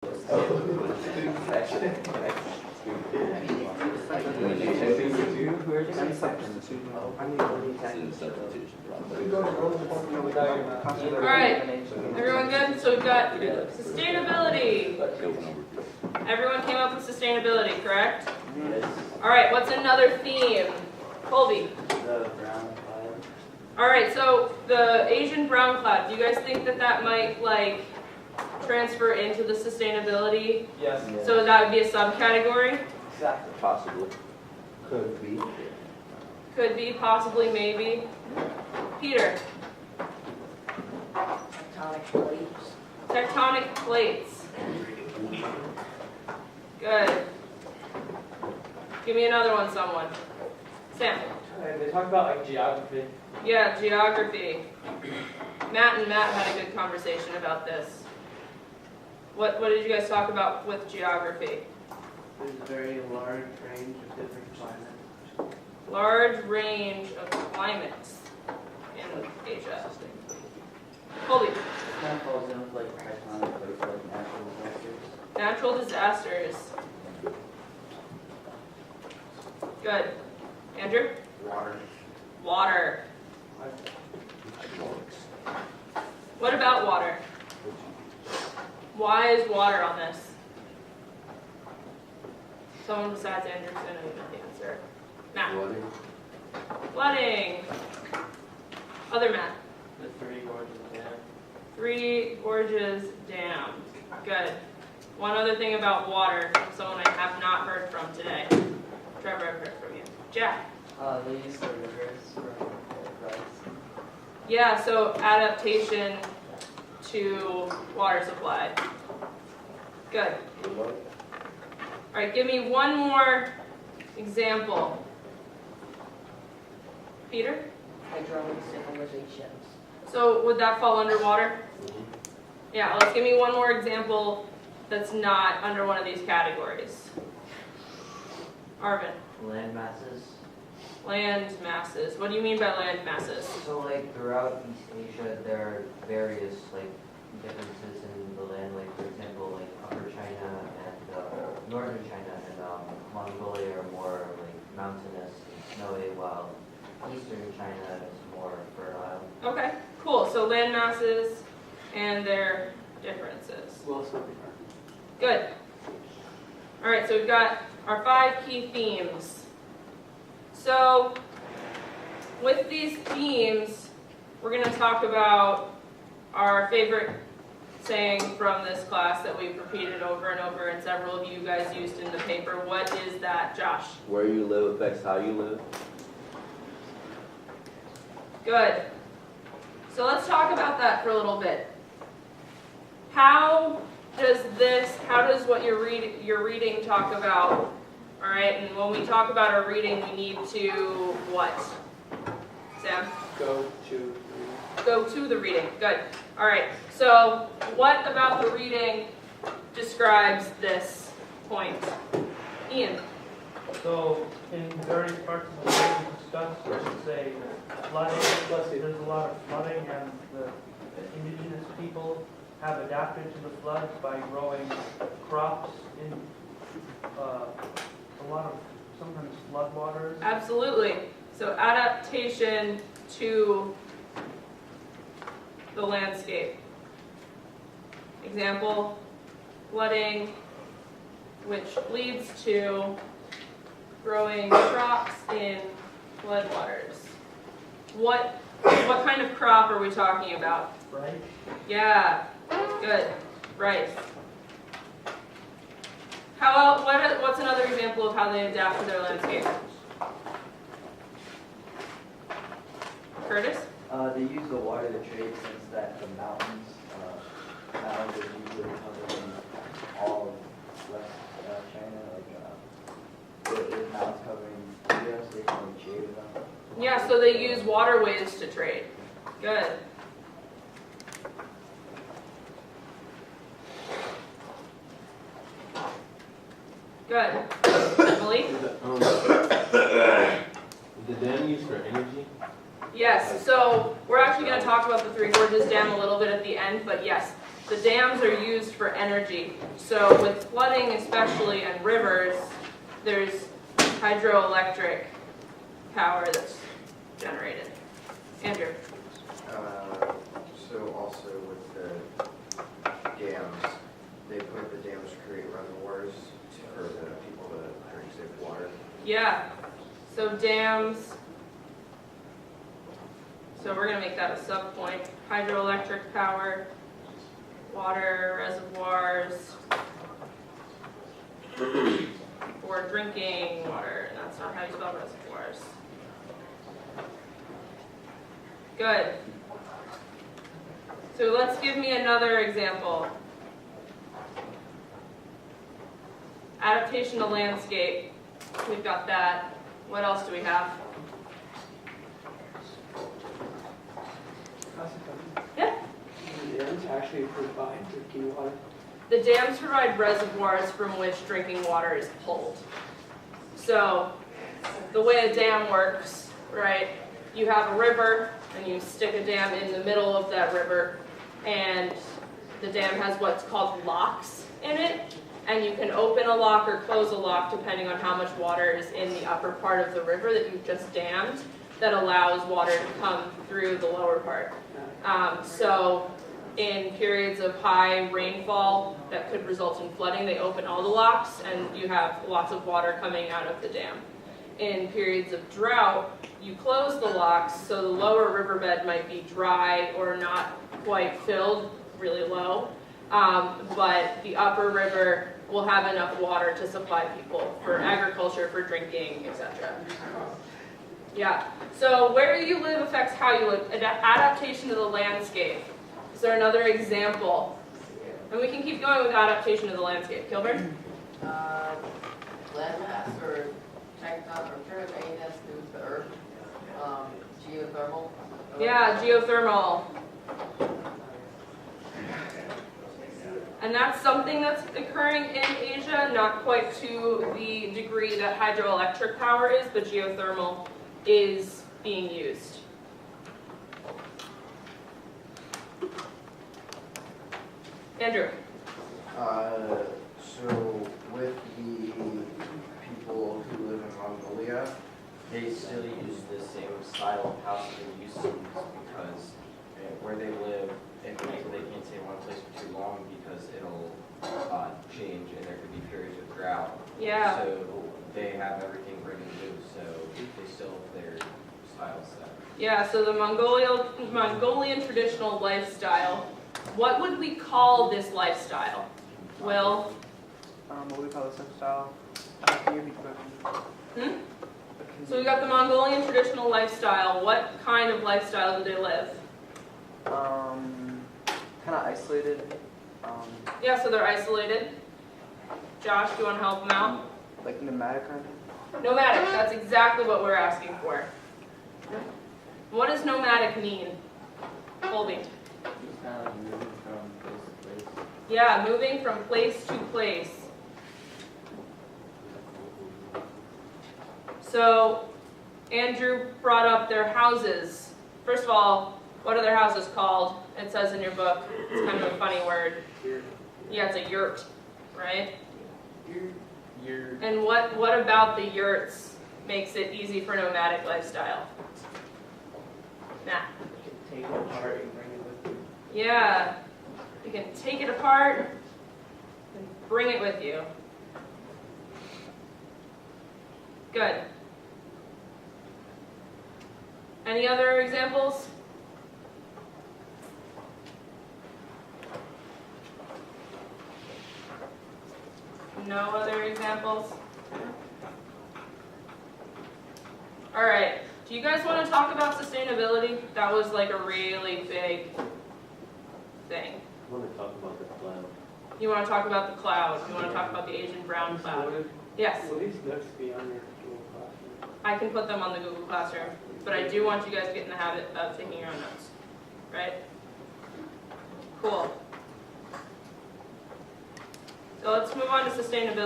Alright, everyone good? So we've got sustainability. Everyone came up with sustainability, correct? Yes. Alright, what's another theme? Colby. The brown cloud. Alright, so the Asian brown cloud, do you guys think that that might, like, transfer into the sustainability? Yes. So that would be a subcategory? Exactly. Possibly. Could be. Could be, possibly, maybe. Peter. Tectonic plates. Tectonic plates. Good. Give me another one, someone. Sam. They talk about like geography. Yeah, geography. Matt and Matt had a good conversation about this. What did you guys talk about with geography? There's a very large range of different climates. Large range of climates in Asia. Colby. That falls into like tectonic plates, like natural disasters. Natural disasters. Good. Andrew? Water. Water. What about water? Why is water on this? Someone besides Andrew, because I know you know the answer. Matt. Flooding. Other Matt. The Three Gorges Dam. Three Gorges Dam. Good. One other thing about water, from someone I have not heard from today. Trevor, I've heard from you. Jack. They use the rivers for rice. Yeah, so adaptation to water supply. Good. Alright, give me one more example. Peter? Hydraulic civilizations. So would that fall under water? Yeah, let's give me one more example that's not under one of these categories. Arvin. Land masses. Land masses. What do you mean by land masses? So like throughout East Asia, there are various like differences in the land. Like for example, like Upper China and Northern China and Mongolia are more like mountainous and snowy, while Eastern China is more fertile. Okay, cool. So land masses and their differences. Well, so Good. All right, so we've got our 5 key themes. So with these themes, we're going to talk about our favorite saying from this class that we've repeated over and over, and several of you guys used in the paper. What is that, Josh? Where you live affects how you live. Good. So let's talk about that for a little bit. How does what you're reading talk about? All right, and when we talk about our reading, we need to what? Sam? go to. Go to the reading. Good. All right. So what about the reading describes this point? Ian? So, in various parts of the way we discussed, I should say, flooding, there's a lot of flooding, and the indigenous people have adapted to the floods by growing crops in a lot of sometimes floodwaters. Absolutely. So adaptation to the landscape. Example, flooding, which leads to growing crops in floodwaters. What kind of crop are we talking about? Right? Yeah, good. Rice. What's another example of how they adapt to their landscape? Curtis? They use the water to trade, since that the mountains are usually covered in all of West China. Like the mountains covering India, so they can like trade with them. Yeah, so they use waterways to trade. Good. Good. Emily? The dam used for energy? Yes, so we're actually going to talk about the Three Gorges Dam a little bit at the end, but yes. the dams are used for energy. So with flooding especially and rivers, there's hydroelectric power that's generated. Andrew? So also with the dams, they put the dams to create reservoirs for the people to drink safe water. Yeah, so dams, so we're gonna make that a sub-point. Hydroelectric power, water reservoirs, for drinking water, and that's not how you spell reservoirs. Good. So let's give me another example. Adaptation to landscape. We've got that. What else do we have? Yeah. The dams actually provide drinking water. The dams provide reservoirs from which drinking water is pulled. So the way a dam works, right? You have a river and you stick a dam in the middle of that river, and the dam has what's called locks in it, and you can open a lock or close a lock depending on how much water is in the upper part of the river that you've just dammed that allows water to come through the lower part. So in periods of high rainfall that could result in flooding, they open all the locks and you have lots of water coming out of the dam. In periods of drought, you close the locks, so the lower riverbed might be dry or not quite filled, really low, but the upper river will have enough water to supply people for agriculture, for drinking, etc. Yeah, so where you live affects how you live. Adaptation to the landscape. Is there another example? And we can keep going with adaptation to the landscape. Gilbert? Landmass or tecton or pyramid that's moved the earth. Geothermal. Yeah, geothermal. And that's something that's occurring in Asia, not quite to the degree that hydroelectric power is, but geothermal is being used. Andrew? So with the people who live in Mongolia, They still use the same style of house they used to because where they live, if they can't stay in one place for too long because it'll change and there could be periods of drought. Yeah. So they have everything brand new, so they still have their style set. Yeah, so the Mongolian traditional lifestyle, what would we call this lifestyle? Will? What do we call this lifestyle? So we got the Mongolian traditional lifestyle. What kind of lifestyle do they live? Kind of isolated. Yeah, so they're isolated. Josh, do you want to help them out? Like nomadic kind of. Nomadic, that's exactly what we're asking for. What does nomadic mean? Colby. Just kind of like moving from place to place. Yeah, moving from place to place. So, Andrew brought up their houses. First of all, what are their houses called? It says in your book. It's kind of a funny word. Yeah, it's a yurt, right? And what about the yurts makes it easy for nomadic lifestyle? Nah. Take it apart and bring it with you. Yeah, you can take it apart and bring it with you. Good. Any other examples? No other examples? All right. Do you guys want to talk about sustainability? That was like a really big thing. I want to talk about the cloud. You want to talk about the cloud. You want to talk about the Asian brown cloud. Yes, Will these notes be on your Google Classroom? I can put them on the Google Classroom, but I do want you guys to get in the habit of taking your own notes. Right? Cool. So let's move on to sustainability.